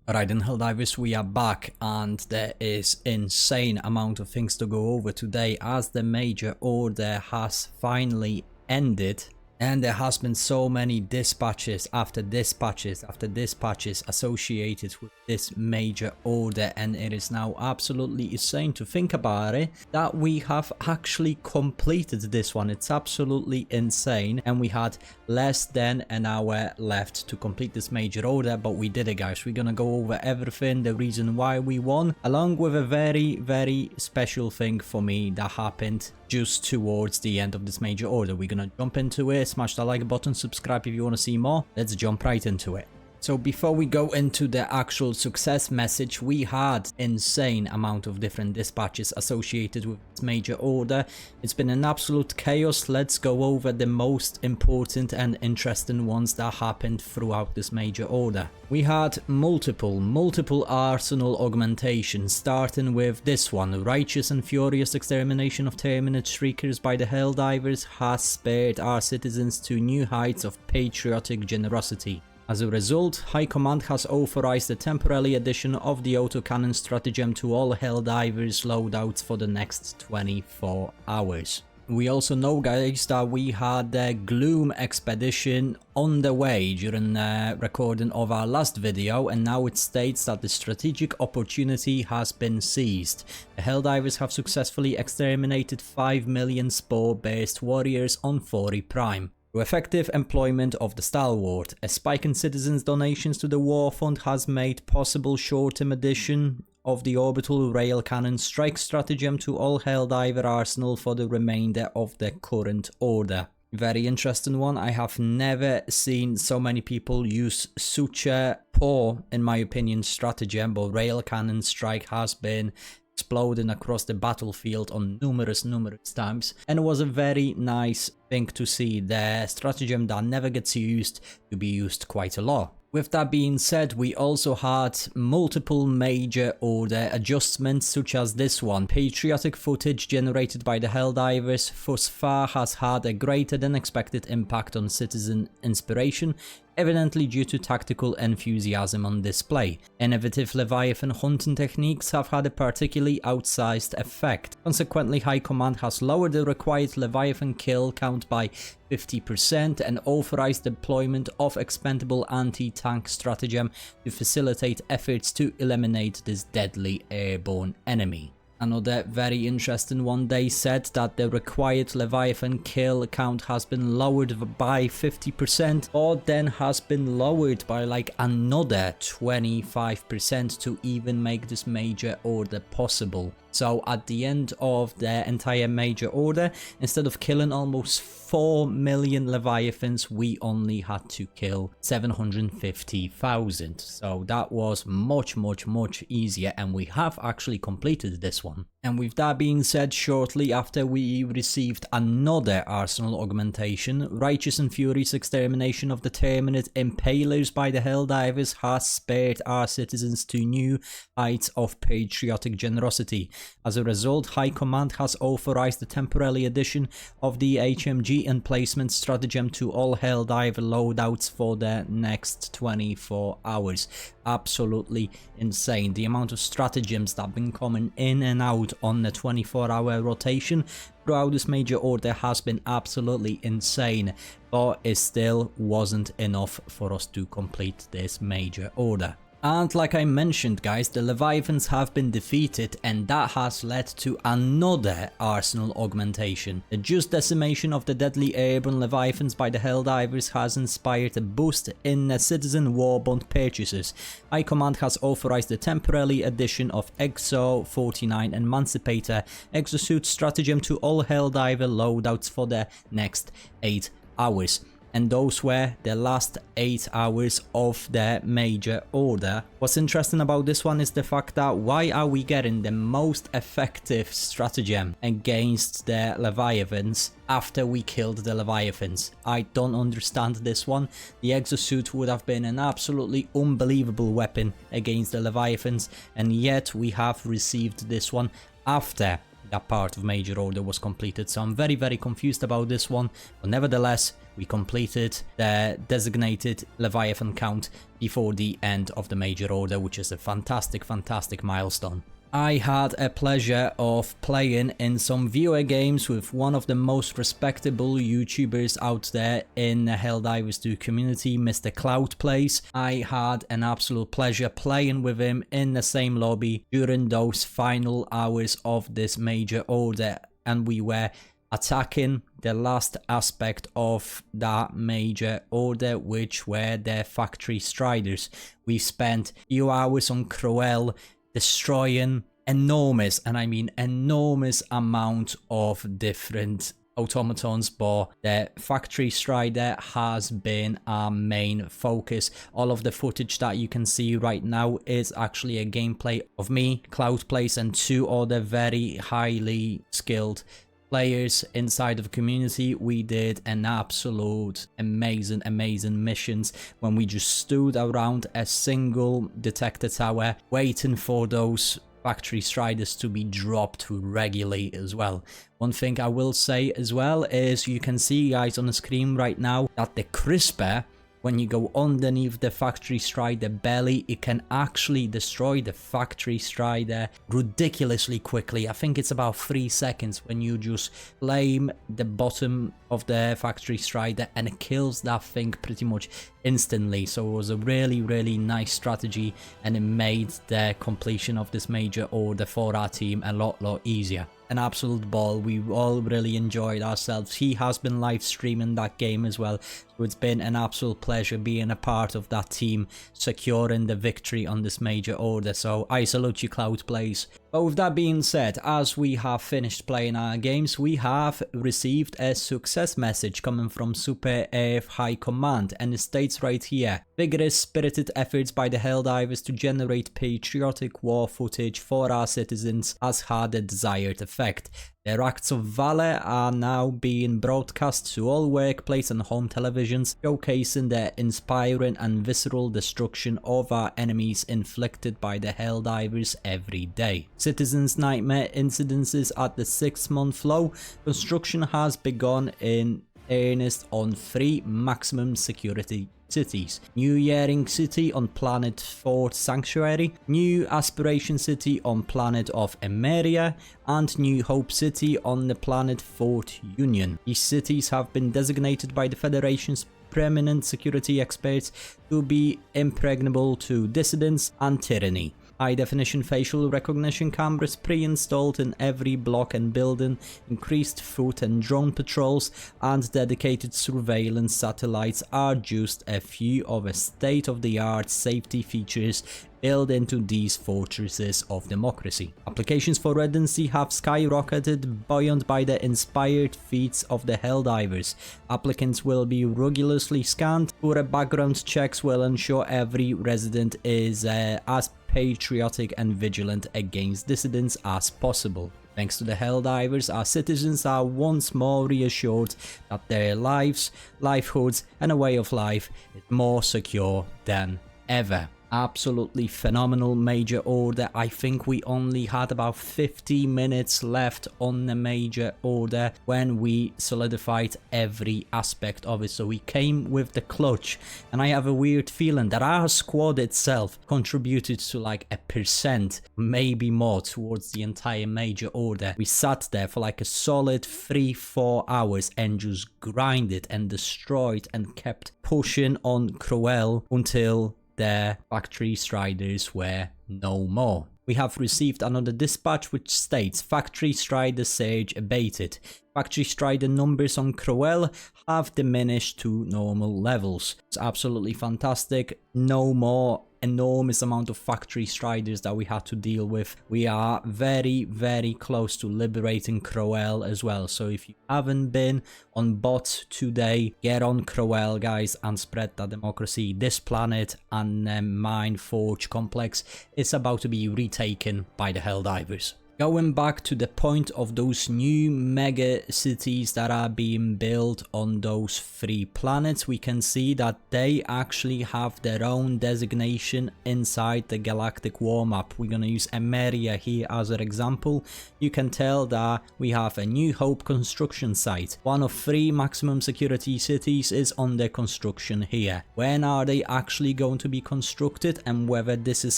Alright then, Helldivers, we are back and there is insane amount of things to go over today as the major order has finally ended. And there has been so many dispatches after dispatches after dispatches associated with this major order, and it is now absolutely insane to think about it that we have actually completed this one. It's absolutely insane, and we had less than an hour left to complete this major order, but we did it, guys. We're gonna go over everything, the reason why we won, along with a very special thing for me that happened just towards the end of this major order. We're gonna jump into it. Smash the like button, subscribe if you want to see more. Let's jump right into it. So before we go into the actual success message, we had insane amount of different dispatches associated with this major order. It's been an absolute chaos. Let's go over the most important and interesting ones that happened throughout this major order. We had multiple arsenal augmentations, starting with this one. Righteous and furious extermination of Terminate Shriekers by the Helldivers has spared our citizens to new heights of patriotic generosity. As a result, High Command has authorized the temporary addition of the autocannon stratagem to all Helldivers loadouts for the next 24 hours. We also know, guys, that we had the Gloom expedition on the way during the recording of our last video, and now it states that the strategic opportunity has been seized. The Helldivers have successfully exterminated 5 million spore-based warriors on 40 Prime. Through effective employment of the stalwart, a spike in citizens' donations to the war fund has made possible short-term addition of the orbital rail cannon strike stratagem to all Helldiver arsenal for the remainder of the current order. Very interesting one. I have never seen so many people use such a poor, in my opinion, stratagem, but rail cannon strike has been exploding across the battlefield on numerous times, and it was a very nice thing to see the stratagem that never gets used to be used quite a lot. With that being said, we also had multiple major order adjustments, such as this one. Patriotic footage generated by the Helldivers thus far has had a greater than expected impact on citizen inspiration, evidently due to tactical enthusiasm on display. Innovative Leviathan hunting techniques have had a particularly outsized effect. Consequently, High Command has lowered the required Leviathan kill count by 50% and authorized deployment of expendable anti-tank stratagem to facilitate efforts to eliminate this deadly airborne enemy. Another very interesting one, they said that the required Leviathan kill count has been lowered by 50%, or then has been lowered by like another 25% to even make this major order possible. So at the end of the entire major order, instead of killing almost 4 million Leviathans, we only had to kill 750,000. So that was much easier, and we have actually completed this one. And with that being said, shortly after we received another arsenal augmentation, Righteous and Furious extermination of the Terminate Impalers by the Helldivers has spared our citizens to new heights of patriotic generosity. As a result, High Command has authorized the temporary addition of the HMG emplacement stratagem to all Helldiver loadouts for the next 24 hours. Absolutely insane. The amount of stratagems that have been coming in and out on the 24-hour rotation throughout this major order has been absolutely insane, but it still wasn't enough for us to complete this major order. And like I mentioned, guys, the Leviathans have been defeated, and that has led to another arsenal augmentation. The just decimation of the deadly airborne Leviathans by the Helldivers has inspired a boost in citizen warbond purchases. High Command has authorized the temporary addition of Exo 49 Emancipator Exosuit stratagem to all Helldiver loadouts for the next 8 hours. And those were the last 8 hours of the major order. What's interesting about this one is the fact that why are we getting the most effective stratagem against the Leviathans after we killed the Leviathans? I don't understand this one. The exosuit would have been an absolutely unbelievable weapon against the Leviathans, and yet we have received this one after that part of Major Order was completed. So I'm very, very confused about this one, but nevertheless, we completed the designated Leviathan count before the end of the Major Order, which is a fantastic, fantastic milestone. I had a pleasure of playing in some viewer games with one of the most respectable YouTubers out there in the Helldivers 2 community, Mr. Cloud Plays. I had an absolute pleasure playing with him in the same lobby during those final hours of this Major Order, and we were attacking the last aspect of that Major Order, which were the Factory Striders. We spent a few hours on Crowell, destroying enormous, and I mean enormous, amount of different automatons, but the Factory Strider has been our main focus. All of the footage that you can see right now is actually a gameplay of me, Cloud Plays, and 2 other very highly skilled players inside of the community. We did an absolute amazing missions when we just stood around a single detector tower waiting for those Factory Striders to be dropped regularly as well. One thing I will say as well is you can see, guys, on the screen right now that the crisper, when you go underneath the Factory Strider belly, it can actually destroy the Factory Strider ridiculously quickly. I think it's about 3 seconds when you just flame the bottom of the Factory Strider and it kills that thing pretty much instantly. So it was a really nice strategy, and it made the completion of this Major Order for our team a lot easier. An absolute ball. We all really enjoyed ourselves. He has been live streaming that game as well, so it's been an absolute pleasure being a part of that team securing the victory on this Major Order. So I salute you, Cloud Plays. But with that being said, as we have finished playing our games, we have received a success message coming from Super AF High Command, and it states right here: vigorous, spirited efforts by the Helldivers to generate patriotic war footage for our citizens has had the desired effect. Their acts of valor are now being broadcast to all workplace and home televisions, showcasing the inspiring and visceral destruction of our enemies inflicted by the Helldivers every day. Citizens' nightmare incidences at the 6-month low. Construction has begun in earnest on 3 maximum security cities: New Yearing City on planet Fort Sanctuary, New Aspiration City on planet of Emeria, and New Hope City on the planet Fort Union. These cities have been designated by the Federation's preeminent security experts to be impregnable to dissidents and tyranny. High-definition facial recognition cameras pre-installed in every block and building, increased foot and drone patrols, and dedicated surveillance satellites are just a few of the state-of-the-art safety features built into these fortresses of democracy. Applications for redundancy have skyrocketed, buoyant by the inspired feats of the Helldivers. Applicants will be rigorously scanned. Thorough background checks will ensure every resident is as patriotic and vigilant against dissidents as possible. Thanks to the Helldivers, our citizens are once more reassured that their lives, livelihoods, and a way of life is more secure than ever. Absolutely phenomenal Major Order. I think we only had about 50 minutes left on the Major Order when we solidified every aspect of it, so we came with the clutch, and I have a weird feeling that our squad itself contributed to like 1%, maybe more, towards the entire Major Order. We sat there for like a solid 3-4 hours and just grinded and destroyed and kept pushing on Crowell until the Factory Striders were no more. We have received another dispatch which states: Factory Strider surge abated. Factory Strider numbers on Crowell have diminished to normal levels. It's absolutely fantastic. No more enormous amount of Factory Striders that we had to deal with. We are very close to liberating Crowell as well. So if you haven't been on bot today, get on Crowell, guys, and spread that democracy. This planet and Mine Forge complex is about to be retaken by the Helldivers. Going back to the point of those new mega cities that are being built on those 3 planets, we can see that they actually have their own designation inside the galactic war map. We're gonna use Emeria here as an example. You can tell that we have a New Hope construction site. One of 3 maximum security cities is under construction here. When are they actually going to be constructed, and whether this is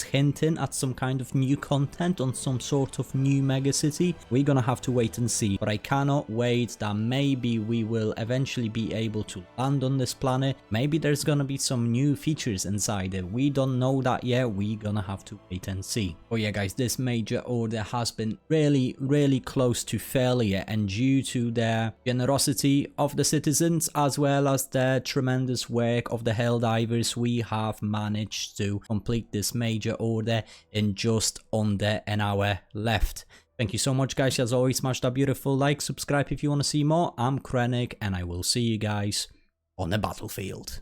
hinting at some kind of new content on some sort of new mega city, we're gonna have to wait and see. But I cannot wait that maybe we will eventually be able to land on this planet. Maybe there's gonna be some new features inside it. We don't know that yet. We're gonna have to wait and see. But yeah guys, this major order has been really close to failure, and due to the generosity of the citizens as well as the tremendous work of the Helldivers, we have managed to complete this major order in just under an hour left. Thank you so much guys. As always, smash that beautiful like, subscribe if you want to see more. I'm Krennic, and I will see you guys on the battlefield.